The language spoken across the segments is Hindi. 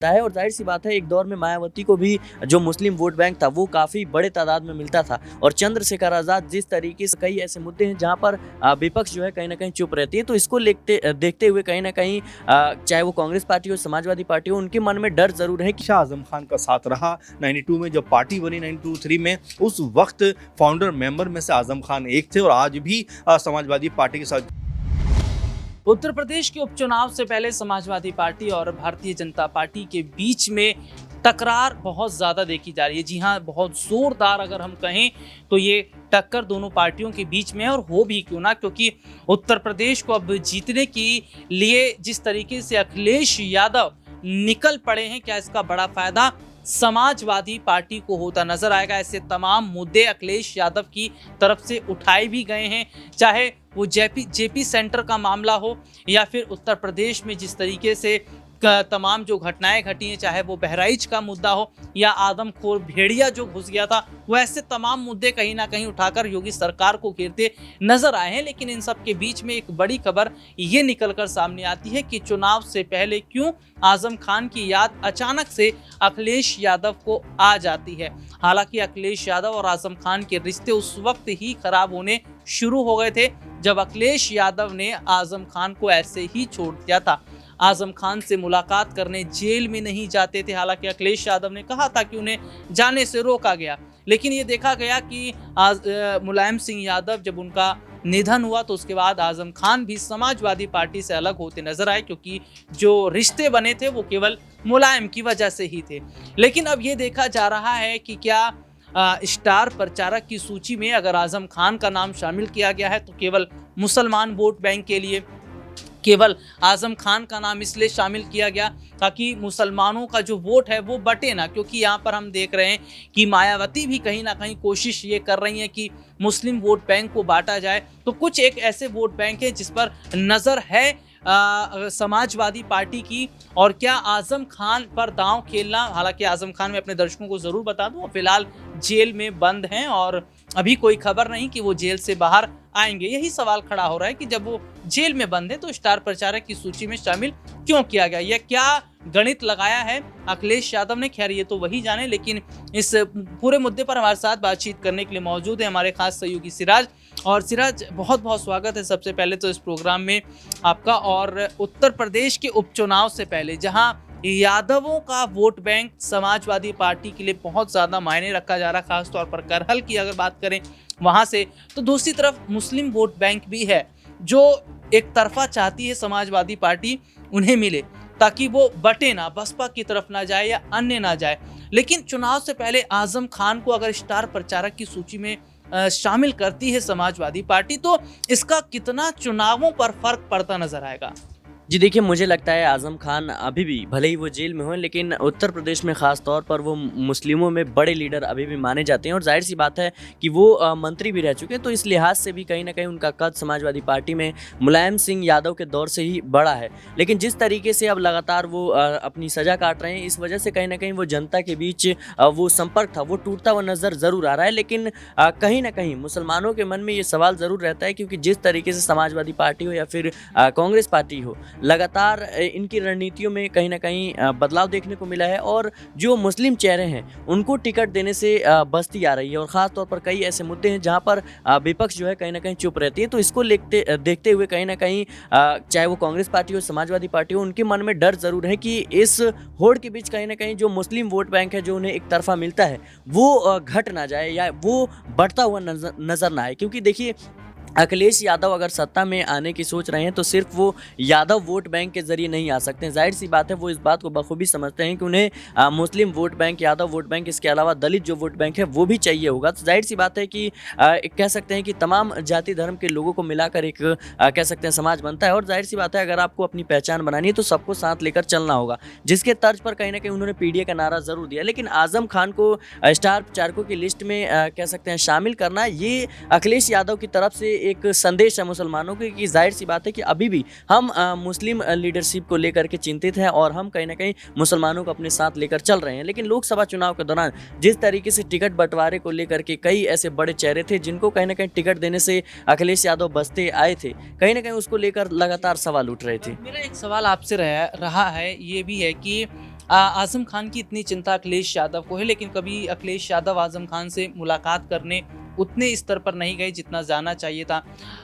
है और जाहिर सी बात है एक दौर में मायावती को भी जो मुस्लिम वोट बैंक था वो काफ़ी बड़े तादाद में मिलता था और चंद्रशेखर आज़ाद जिस तरीके से कई ऐसे मुद्दे हैं जहां पर विपक्ष जो है कहीं ना कहीं चुप रहती है, तो इसको देखते हुए कहीं ना कहीं चाहे वो कांग्रेस पार्टी हो, समाजवादी पार्टी हो, उनके मन में डर जरूर है कि शाह आजम खान का साथ रहा। 92 में जब पार्टी बनी 92-3 में, उस वक्त फाउंडर मेंबर में से आजम खान एक थे और आज भी समाजवादी पार्टी के साथ। उत्तर प्रदेश के उपचुनाव से पहले समाजवादी पार्टी और भारतीय जनता पार्टी के बीच में टकरार बहुत ज़्यादा देखी जा रही है। जी हाँ, बहुत ज़ोरदार अगर हम कहें तो ये टक्कर दोनों पार्टियों के बीच में, और हो भी क्यों ना, क्योंकि उत्तर प्रदेश को अब जीतने के लिए जिस तरीके से अखिलेश यादव निकल पड़े हैं, क्या इसका बड़ा फायदा समाजवादी पार्टी को होता नजर आएगा। ऐसे तमाम मुद्दे अखिलेश यादव की तरफ से उठाए भी गए हैं, चाहे वो जेपी सेंटर का मामला हो या फिर उत्तर प्रदेश में जिस तरीके से तमाम जो घटनाएं घटी हैं, चाहे वो बहराइच का मुद्दा हो या आदमखोर भेड़िया जो घुस गया था, वो ऐसे तमाम मुद्दे कहीं ना कहीं उठाकर योगी सरकार को घेरते नजर आए हैं। लेकिन इन सब के बीच में एक बड़ी खबर ये निकलकर सामने आती है कि चुनाव से पहले क्यों आजम खान की याद अचानक से अखिलेश यादव को आ जाती है। हालांकि अखिलेश यादव और आजम खान के रिश्ते उस वक्त ही खराब होने शुरू हो गए थे जब अखिलेश यादव ने आजम खान को ऐसे ही छोड़ दिया था। आजम खान से मुलाकात करने जेल में नहीं जाते थे। हालांकि अखिलेश यादव ने कहा था कि उन्हें जाने से रोका गया, लेकिन ये देखा गया कि मुलायम सिंह यादव जब उनका निधन हुआ तो उसके बाद आजम खान भी समाजवादी पार्टी से अलग होते नजर आए, क्योंकि जो रिश्ते बने थे वो केवल मुलायम की वजह से ही थे। लेकिन अब ये देखा जा रहा है कि क्या स्टार प्रचारक की सूची में अगर आजम खान का नाम शामिल किया गया है तो केवल मुसलमान वोट बैंक के लिए, केवल आजम खान का नाम इसलिए शामिल किया गया ताकि मुसलमानों का जो वोट है वो बटे ना, क्योंकि यहाँ पर हम देख रहे हैं कि मायावती भी कहीं ना कहीं कोशिश ये कर रही है कि मुस्लिम वोट बैंक को बांटा जाए। तो कुछ एक ऐसे वोट बैंक है जिस पर नज़र है समाजवादी पार्टी की, और क्या आजम खान पर दांव खेलना। हालांकि आजम खान, मैं अपने दर्शकों को ज़रूर बता दूं, फिलहाल जेल में बंद हैं और अभी कोई खबर नहीं कि वो जेल से बाहर आएंगे। यही सवाल खड़ा हो रहा है कि जब वो जेल में बंद है तो स्टार प्रचारक की सूची में शामिल क्यों किया गया, या क्या गणित लगाया है अखिलेश यादव ने। खैर ये तो वही जाने, लेकिन इस पूरे मुद्दे पर हमारे साथ बातचीत करने के लिए मौजूद है हमारे खास सहयोगी सिराज। और सिराज, बहुत बहुत स्वागत है सबसे पहले तो इस प्रोग्राम में आपका। और उत्तर प्रदेश के उपचुनाव से पहले जहां यादवों का वोट बैंक समाजवादी पार्टी के लिए बहुत ज़्यादा मायने रखा जा रहा, खासतौर पर करहल की अगर बात करें वहाँ से, तो दूसरी तरफ मुस्लिम वोट बैंक भी है जो एक तरफा चाहती है समाजवादी पार्टी उन्हें मिले ताकि वो बटे ना, बसपा की तरफ ना जाए या अन्य ना जाए। लेकिन चुनाव से पहले आजम खान को अगर स्टार प्रचारक की सूची में शामिल करती है समाजवादी पार्टी, तो इसका कितना चुनावों पर फर्क पड़ता नजर आएगा? जी देखिए, मुझे लगता है आज़म खान अभी भी, भले ही वो जेल में हो, लेकिन उत्तर प्रदेश में ख़ास तौर पर वो मुस्लिमों में बड़े लीडर अभी भी माने जाते हैं और जाहिर सी बात है कि वो मंत्री भी रह चुके हैं, तो इस लिहाज से भी कहीं ना कहीं उनका कद समाजवादी पार्टी में मुलायम सिंह यादव के दौर से ही बड़ा है। लेकिन जिस तरीके से अब लगातार वो अपनी सज़ा काट रहे हैं, इस वजह से कहीं ना कहीं वो जनता के बीच वो संपर्क था वो टूटता हुआ नज़र ज़रूर आ रहा है। लेकिन कहीं ना कहीं मुसलमानों के मन में ये सवाल ज़रूर रहता है, क्योंकि जिस तरीके से समाजवादी पार्टी हो या फिर कांग्रेस पार्टी हो, लगातार इनकी रणनीतियों में कहीं ना कहीं बदलाव देखने को मिला है और जो मुस्लिम चेहरे हैं उनको टिकट देने से बचती आ रही है। और ख़ास तौर पर कई ऐसे मुद्दे हैं जहां पर विपक्ष जो है कहीं ना कहीं चुप रहती है, तो इसको देखते हुए कहीं ना कहीं चाहे वो कांग्रेस पार्टी हो, समाजवादी पार्टी हो, उनके मन में डर ज़रूर है कि इस होड़ के बीच कहीं ना कहीं जो मुस्लिम वोट बैंक है जो उन्हें एक तरफा मिलता है वो घट ना जाए या वो बढ़ता हुआ नज़र ना आए। क्योंकि देखिए, अखिलेश यादव अगर सत्ता में आने की सोच रहे हैं तो सिर्फ वो यादव वोट बैंक के जरिए नहीं आ सकते हैं। जाहिर सी बात है वो इस बात को बखूबी समझते हैं कि उन्हें Muslim vote bank, Yadav vote bank, इसके अलावा दलित जो वोट बैंक है वो भी चाहिए होगा। तो जाहिर सी बात है कि कह सकते हैं कि तमाम जाति धर्म के लोगों को मिलाकर एक कह सकते हैं समाज बनता है। और जाहिर सी बात है अगर आपको अपनी पहचान बनानी है तो सबको साथ लेकर चलना होगा, जिसके तर्ज पर कहीं ना कहीं उन्होंने पीडीए का नारा ज़रूर दिया। लेकिन आज़म खान को स्टार प्रचारकों की लिस्ट में कह सकते हैं शामिल करना, ये अखिलेश यादव की तरफ से एक संदेश है मुसलमानों को कि जाहिर सी बात है कि अभी भी हम मुस्लिम लीडरशिप को लेकर के चिंतित हैं और हम कहीं ना कहीं मुसलमानों को अपने साथ लेकर चल रहे हैं। लेकिन लोकसभा चुनाव के दौरान जिस तरीके से टिकट बंटवारे को लेकर के कई ऐसे बड़े चेहरे थे जिनको कहीं ना कहीं टिकट देने से अखिलेश यादव बचते आए थे, कहीं ना कहीं उसको लेकर लगातार सवाल उठ रहे थे। मेरा एक सवाल आपसे रहा है, ये भी है कि आज़म खान की इतनी चिंता अखिलेश यादव को है, लेकिन कभी अखिलेश यादव आज़म खान से मुलाकात करने उतने स्तर पर नहीं गए जितना जाना चाहिए था।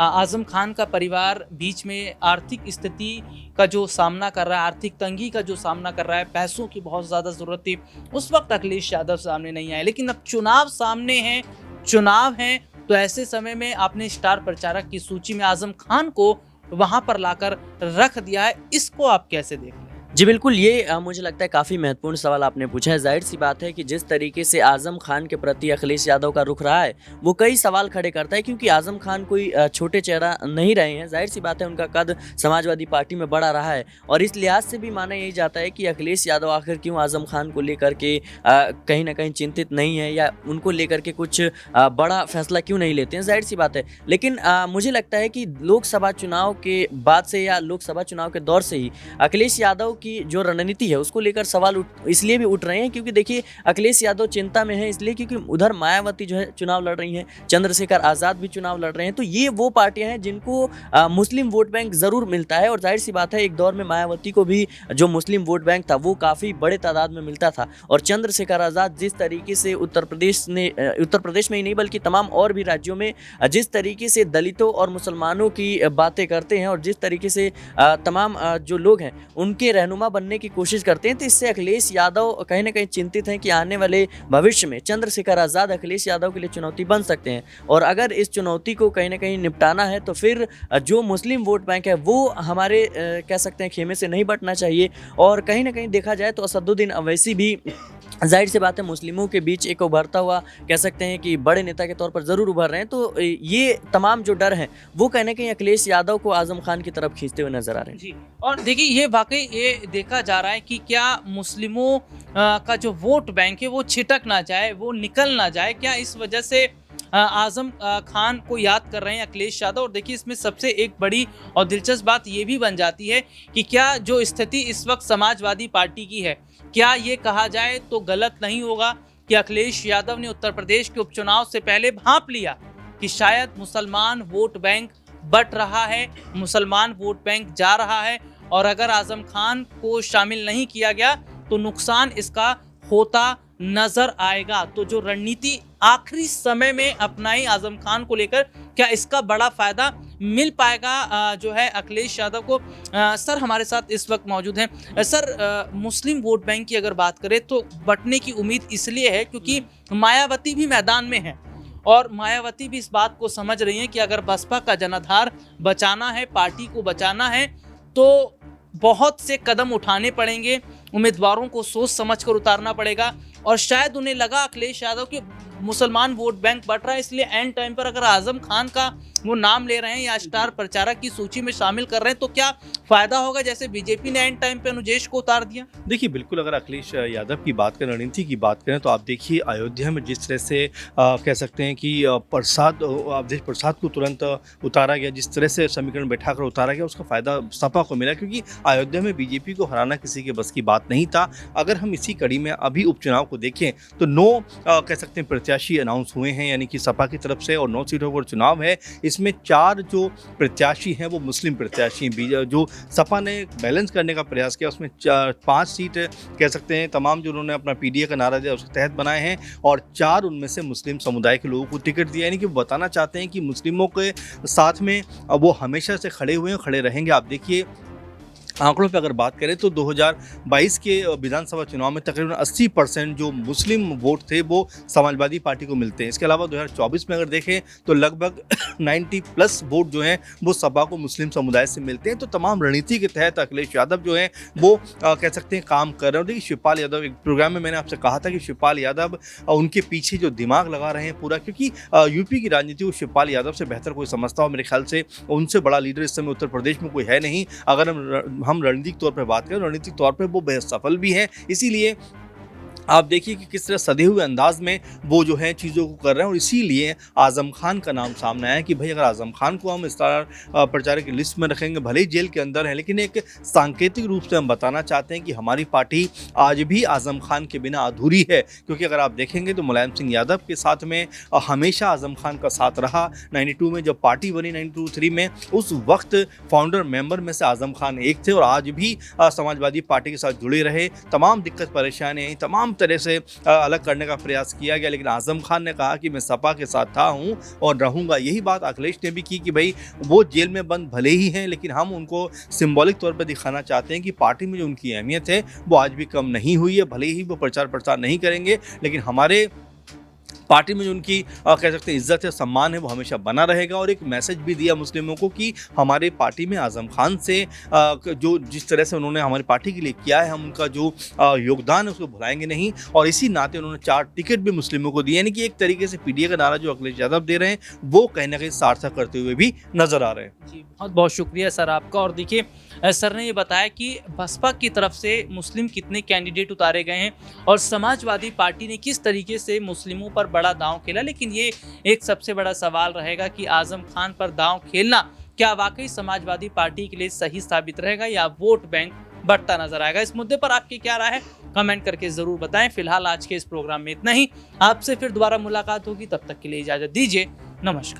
आज़म खान का परिवार बीच में आर्थिक स्थिति का जो सामना कर रहा है, आर्थिक तंगी का जो सामना कर रहा है, पैसों की बहुत ज़्यादा ज़रूरत थी, उस वक्त अखिलेश यादव सामने नहीं आए। लेकिन अब चुनाव सामने हैं, चुनाव हैं, तो ऐसे समय में आपने स्टार प्रचारक की सूची में आज़म खान को वहाँ पर लाकर रख दिया है, इसको आप कैसे देख रहे हैं? जी बिल्कुल, ये मुझे लगता है काफ़ी महत्वपूर्ण सवाल आपने पूछा है। ज़ाहिर सी बात है कि जिस तरीके से आज़म खान के प्रति अखिलेश यादव का रुख रहा है, वो कई सवाल खड़े करता है, क्योंकि आज़म खान कोई छोटे चेहरा नहीं रहे हैं। ज़ाहिर सी बात है उनका कद समाजवादी पार्टी में बड़ा रहा है, और इस लिहाज से भी माना यही जाता है कि अखिलेश यादव आखिर क्यों आज़म खान को लेकर के कहीं ना कहीं चिंतित नहीं है, या उनको लेकर के कुछ बड़ा फैसला क्यों नहीं लेते हैं। ज़ाहिर सी बात है, लेकिन मुझे लगता है कि लोकसभा चुनाव के बाद से या लोकसभा चुनाव के दौर से ही अखिलेश यादव की जो रणनीति है उसको लेकर सवाल इसलिए भी उठ रहे हैं, क्योंकि देखिए अखिलेश यादव चिंता में है इसलिए क्योंकि उधर मायावती जो है चुनाव लड़ रही हैं, चंद्रशेखर आज़ाद भी चुनाव लड़ रहे हैं। तो ये वो पार्टियां हैं जिनको मुस्लिम वोट बैंक ज़रूर मिलता है, और जाहिर सी बात है एक दौर में मायावती को भी जो मुस्लिम वोट बैंक था वो काफ़ी बड़े तादाद में मिलता था। और चंद्रशेखर आज़ाद जिस तरीके से उत्तर प्रदेश में ही नहीं बल्कि तमाम और भी राज्यों में जिस तरीके से दलितों और मुसलमानों की बातें करते हैं, और जिस तरीके से तमाम जो लोग हैं उनके रहनुमा बनने की कोशिश करते हैं, तो इससे अखिलेश यादव कहीं ना कहीं चिंतित हैं कि आने वाले भविष्य में चंद्रशेखर आज़ाद अखिलेश यादव के लिए चुनौती बन सकते हैं। और अगर इस चुनौती को कहीं ना कहीं निपटाना है तो फिर जो मुस्लिम वोट बैंक है वो हमारे कह सकते हैं खेमे से नहीं बटना चाहिए। और कहीं ना कहीं देखा जाए तो असदुद्दीन अवैसी भी जाहिर सी बात है मुस्लिमों के बीच एक उभरता हुआ कह सकते हैं कि बड़े नेता के तौर पर ज़रूर उभर रहे हैं। तो ये तमाम जो डर हैं वो कहीं ना कहीं अखिलेश यादव को आज़म खान की तरफ खींचते हुए नजर आ रहे हैं। जी, और देखिए ये वाकई ये देखा जा रहा है कि क्या मुस्लिमों का जो वोट बैंक है वो छिटक ना जाए, वो निकल ना जाए, क्या इस वजह से आज़म खान को याद कर रहे हैं अखिलेश यादव। और देखिए इसमें सबसे एक बड़ी और दिलचस्प बात ये भी बन जाती है कि क्या जो स्थिति इस वक्त समाजवादी पार्टी की है, क्या ये कहा जाए तो गलत नहीं होगा कि अखिलेश यादव ने उत्तर प्रदेश के उपचुनाव से पहले भांप लिया कि शायद मुसलमान वोट बैंक बट रहा है, मुसलमान वोट बैंक जा रहा है, और अगर आज़म खान को शामिल नहीं किया गया तो नुकसान इसका होता नजर आएगा। तो जो रणनीति आखिरी समय में अपनाई आज़म खान को लेकर, क्या इसका बड़ा फायदा मिल पाएगा जो है अखिलेश यादव को। सर हमारे साथ इस वक्त मौजूद हैं। सर मुस्लिम वोट बैंक की अगर बात करें तो बटने की उम्मीद इसलिए है क्योंकि मायावती भी मैदान में है, और मायावती भी इस बात को समझ रही हैं कि अगर बसपा का जनाधार बचाना है, पार्टी को बचाना है, तो बहुत से कदम उठाने पड़ेंगे, उम्मीदवारों को सोच समझकर उतारना पड़ेगा। और शायद उन्हें लगा अखिलेश यादव कि मुसलमान वोट बैंक बढ़ रहा है, इसलिए एंड टाइम पर अगर आज़म खान का वो नाम ले रहे हैं या स्टार प्रचारक की सूची में शामिल कर रहे हैं तो क्या फायदा होगा, जैसे बीजेपी ने एंड टाइम पे अनुजेश को उतार दिया। देखिए बिल्कुल, अगर अखिलेश यादव की बात करें, रणनीति की बात करें, तो आप देखिए अयोध्या में जिस तरह से कह सकते हैं कि अवधेश प्रसाद को तुरंत उतारा गया, जिस तरह से समीकरण बैठाकर उतारा गया, उसका फायदा सपा को मिला, क्योंकि अयोध्या में बीजेपी को हराना किसी के बस की बात नहीं था। अगर हम इसी कड़ी में अभी उपचुनाव को देखें तो 9 कह सकते हैं प्रत्याशी अनाउंस हुए हैं, यानी कि सपा की तरफ से, और 9 सीटों पर चुनाव है। इसमें 4 जो प्रत्याशी हैं वो मुस्लिम प्रत्याशी हैं। जो सपा ने बैलेंस करने का प्रयास किया उसमें 5 सीट कह सकते हैं तमाम जो उन्होंने अपना पीडीए का नारा दिया उसके तहत बनाए हैं, और 4 उनमें से मुस्लिम समुदाय के लोगों को टिकट दिया, यानी कि बताना चाहते हैं कि मुस्लिमों के साथ में वो हमेशा से खड़े हुए हैं, खड़े रहेंगे। आप देखिए आंकड़ों पे अगर बात करें तो 2022 के विधानसभा चुनाव में तकरीबन 80% जो मुस्लिम वोट थे वो समाजवादी पार्टी को मिलते हैं। इसके अलावा 2024 में अगर देखें तो लगभग 90+ वोट जो हैं वो सपा को मुस्लिम समुदाय से मिलते हैं। तो तमाम रणनीति के तहत अखिलेश यादव जो हैं वो कह सकते हैं काम कर रहे हैं। देखिए शिवपाल यादव, एक प्रोग्राम में मैंने आपसे कहा था कि शिवपाल यादव उनके पीछे जो दिमाग लगा रहे हैं पूरा, क्योंकि यूपी की राजनीति को शिवपाल यादव से बेहतर कोई समझता हो, मेरे ख्याल से उनसे बड़ा लीडर इस समय उत्तर प्रदेश में कोई है नहीं। अगर हम रणनीतिक तौर पर बात करें, रणनीतिक तौर पर वो बेहद सफल भी हैं, इसीलिए आप देखिए कि किस तरह सधे हुए अंदाज में वो जो है चीज़ों को कर रहे हैं और इसीलिए आज़म खान का नाम सामने आया कि भाई अगर आज़म खान को हम स्टार प्रचारक की लिस्ट में रखेंगे, भले ही जेल के अंदर है, लेकिन एक सांकेतिक रूप से हम बताना चाहते हैं कि हमारी पार्टी आज भी आज़म खान के बिना अधूरी है। क्योंकि अगर आप देखेंगे तो मुलायम सिंह यादव के साथ में हमेशा आज़म खान का साथ रहा। 92 में जब पार्टी बनी 92-3 में, उस वक्त फाउंडर मेंबर में से आज़म खान एक थे और आज भी समाजवादी पार्टी के साथ जुड़े रहे। तमाम दिक्कत परेशानियाँ, तमाम तरह से अलग करने का प्रयास किया गया, लेकिन आज़म खान ने कहा कि मैं सपा के साथ था हूँ और रहूँगा। यही बात अखिलेश ने भी की कि भाई वो जेल में बंद भले ही हैं, लेकिन हम उनको सिंबॉलिक तौर पर दिखाना चाहते हैं कि पार्टी में जो उनकी अहमियत है वो आज भी कम नहीं हुई है। भले ही वो प्रचार प्रसार नहीं करेंगे, लेकिन हमारे पार्टी में जो उनकी कह सकते हैं इज्जत है, सम्मान है, वो हमेशा बना रहेगा। और एक मैसेज भी दिया मुस्लिमों को कि हमारे पार्टी में आज़म खान से जो जिस तरह से उन्होंने हमारी पार्टी के लिए किया है, हम उनका जो योगदान है उसको भुलाएंगे नहीं। और इसी नाते उन्होंने 4 टिकट भी मुस्लिमों को दिए, यानी कि एक तरीके से पीडीए का नारा जो अखिलेश यादव दे रहे हैं वो कहीं ना कहीं सार्थक करते हुए भी नजर आ रहे हैं। जी, बहुत बहुत शुक्रिया सर आपका। और देखिए सर ने ये बताया कि बसपा की तरफ से मुस्लिम कितने कैंडिडेट उतारे गए हैं और समाजवादी पार्टी ने किस तरीके से मुस्लिमों पर बड़ा दांव खेला, लेकिन ये एक सबसे बड़ा सवाल रहेगा कि आज़म खान पर दांव खेलना क्या वाकई समाजवादी पार्टी के लिए सही साबित रहेगा या वोट बैंक बढ़ता नजर आएगा। इस मुद्दे पर आपकी क्या राय है, कमेंट करके जरूर बताएं। फिलहाल आज के इस प्रोग्राम में इतना ही, आपसे फिर दोबारा मुलाकात होगी, तब तक के लिए इजाजत दीजिए, नमस्कार।